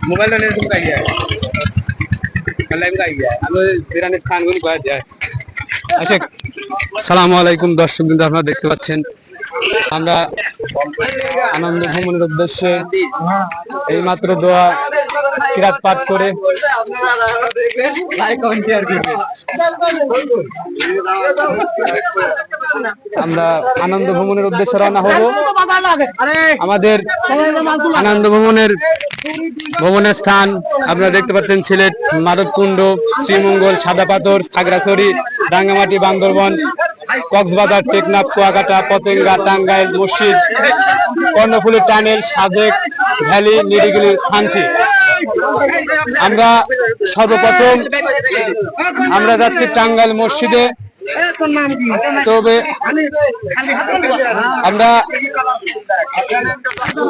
Mobile लेने तुम का गया लाइव का गया আমি বিরানের স্থানগুলো কয়ে দেয়। আচ্ছা, আসসালামু আলাইকুম দর্শক বিন্দু, আপনারা দেখতে পাচ্ছেন আমরা আনন্দ ভ্রমণের উদ্দেশ্যে এই মাত্র দোয়া কিরাত পাঠ করে আমরা আনন্দ ভ্রমণের উদ্দেশ্যে রওনা হব। আমাদের আনন্দ ভ্রমণের স্থান আপনারা দেখতে পাচ্ছেন সিলেট, মাদবকুণ্ড, শ্রীমঙ্গল, সাদা পাথর, খাগড়াছড়ি, রাঙ্গামাটি, বান্দরবন, কক্সবাজার, টেকনাফ, কুয়াকাটা, পতেঙ্গা, টাঙ্গাইল, মসজিদ, কর্ণফুলী টানেল, সাজেক ভ্যালি, নিরিবিলি, থানচি। আমরা সর্বপ্রথম আমরা যাচ্ছি টাঙ্গাইল মসজিদে। তবে আমরা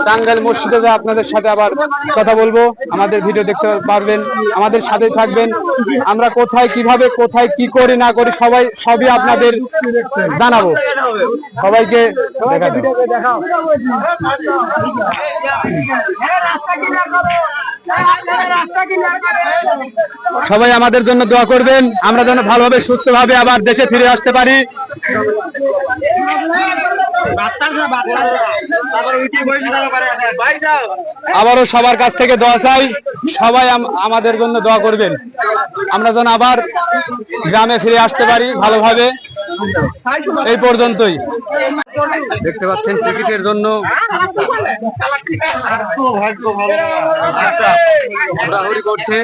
টাঙ্গাইল মসজিদে যা আপনাদের সাথে আবার কথা বলবো, আমাদের ভিডিও দেখতে পারবেন, আমাদের সাথে থাকবেন। আমরা কোথায় কিভাবে কোথায় কি করি না করি সবই আপনাদের জানাবো। সবাইকে দেখাও। সবাই আমাদের জন্য দোয়া করবেন, আমরা যেন ভালোভাবে সুস্থভাবে আবার দেশে ফিরে আসতে পারি। আবারও সবার কাছ থেকে দোয়া চাই, সবাই আমাদের জন্য দোয়া করবেন, আমরা যেন আবার গ্রামে ফিরে আসতে পারি ভালোভাবে। এই পর্যন্তই। দেখতে পাচ্ছেন টিকিটের জন্য ঘোরাঘুরি করছে।